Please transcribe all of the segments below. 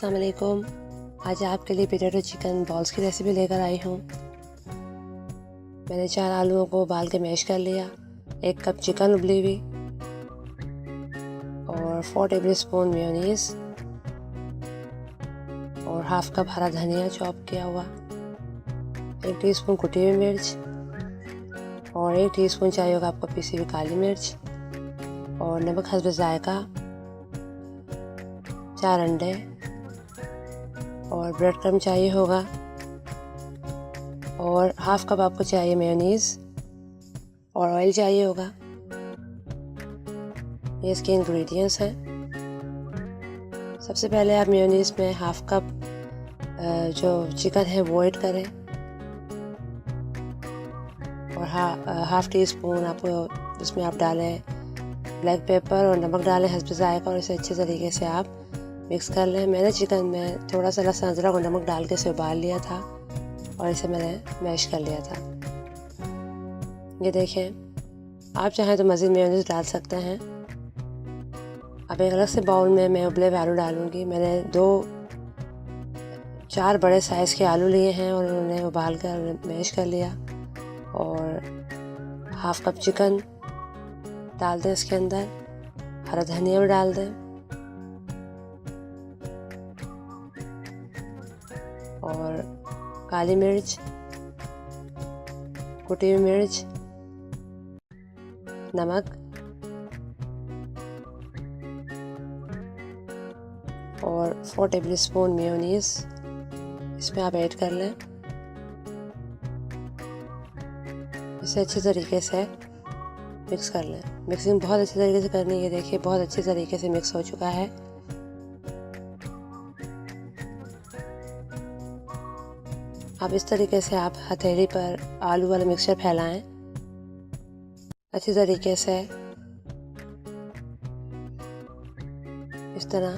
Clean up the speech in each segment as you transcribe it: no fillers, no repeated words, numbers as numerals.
अस्सलाम वालेकुम। आज आपके लिए पोटैटो चिकन बॉल्स की रेसिपी लेकर आई हूँ। मैंने 4 आलूओं को उबाल के मैश कर लिया, 1 कप चिकन उबली हुई और 4 टेबल स्पून मेयोनीज और हाफ कप हरा धनिया चॉप किया हुआ, 1 टीस्पून कुटी हुई मिर्च और 1 टीस्पून चाहिए होगा आपको पिसी हुई काली मिर्च और नमक हस्ब जायका, 4 अंडे और ब्रेड क्रम्ब चाहिए होगा और हाफ कप आपको चाहिए मेयोनीज़ और ऑयल चाहिए होगा। ये इसके इंग्रेडिएंट्स हैं। सबसे पहले आप मेयोनीज़ में हाफ कप जो चिकन है वो ऐड करें और हाफ टी स्पून आपको इसमें आप डालें ब्लैक पेपर और नमक डालें हस्ब जायका और इसे अच्छे तरीके से आप मिक्स कर लें। मैंने चिकन में थोड़ा सा लहसुन अदरक और नमक डाल के इसे उबाल लिया था और इसे मैंने मैश कर लिया था। ये देखें, आप चाहें तो मज़ीद मेयोनीज़ डाल सकते हैं। अब एक अलग से बाउल में मैं उबले हुए आलू डालूँगी। मैंने 4 बड़े साइज़ के आलू लिए हैं और उन्हें उबाल कर मैश कर लिया और हाफ कप चिकन डाल दें इसके अंदर, हरा धनिया भी डाल दें और काली मिर्च, कुटी हुई मिर्च, नमक और 4 टेबल स्पून मेयोनीज़ इसमें आप ऐड कर लें। इसे अच्छे तरीके से मिक्स कर लें। मिक्सिंग बहुत अच्छे तरीके से करनी है। ये देखिए, बहुत अच्छे तरीके से मिक्स हो चुका है। अब इस तरीके से आप हथेली पर आलू वाला मिक्सचर फैलाएं अच्छी तरीके से, इस तरह।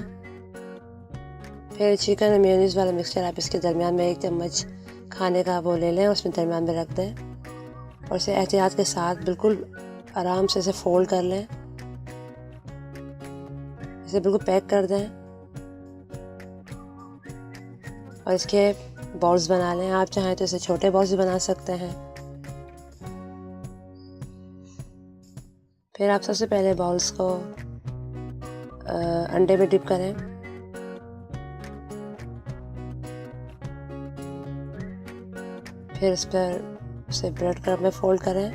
फिर चिकन और मेयोनीज़ वाला मिक्सचर आप इसके दरमियान में 1 चम्मच खाने का वो ले लें और उसमें दरमियान में रख दें और इसे एहतियात के साथ बिल्कुल आराम से इसे फोल्ड कर लें। इसे बिल्कुल पैक कर दें और इसके बॉल्स बना लें। आप चाहें तो इसे छोटे बॉल्स भी बना सकते हैं। फिर आप सबसे पहले बॉल्स को अंडे में डिप करें, फिर इस पर उसे ब्रेड क्रम्ब में फोल्ड करें।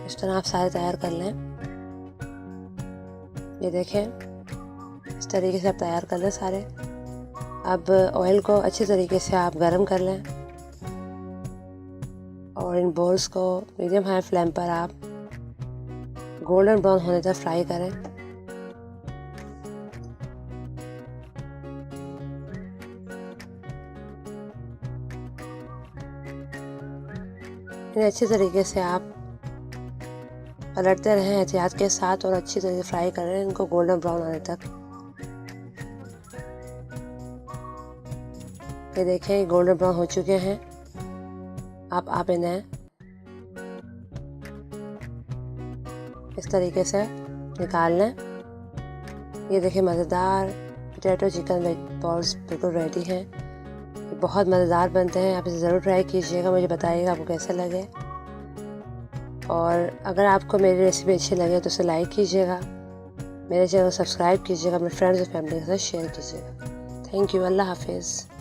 इस तरह आप सारे तैयार कर लें। ये देखें, इस तरीके से आप तैयार कर लें सारे। अब ऑयल को अच्छे तरीके से आप गरम कर लें और इन बॉल्स को मीडियम हाई फ्लेम पर आप गोल्डन ब्राउन होने तक फ्राई करें। इन्हें अच्छे तरीके से आप पलटते रहें एहतियात के साथ और अच्छी तरह से फ्राई कर रहे हैं इनको गोल्डन ब्राउन आने तक। ये देखें, गोल्डन ब्राउन हो चुके हैं। आप इन्हें इस तरीके से निकाल लें। ये देखें, मज़ेदार पोटैटो चिकन बॉल्स बिल्कुल रेडी हैं। ये बहुत मज़ेदार बनते हैं। आप इसे ज़रूर ट्राई कीजिएगा, मुझे बताइएगा आपको कैसे लगे। और अगर आपको मेरी रेसिपी अच्छी लगे तो उसे लाइक कीजिएगा, मेरे चैनल को सब्सक्राइब कीजिएगा, अपने फ्रेंड्स और फैमिली के साथ शेयर कीजिएगा। Thank you. अल्लाह हाफिज़।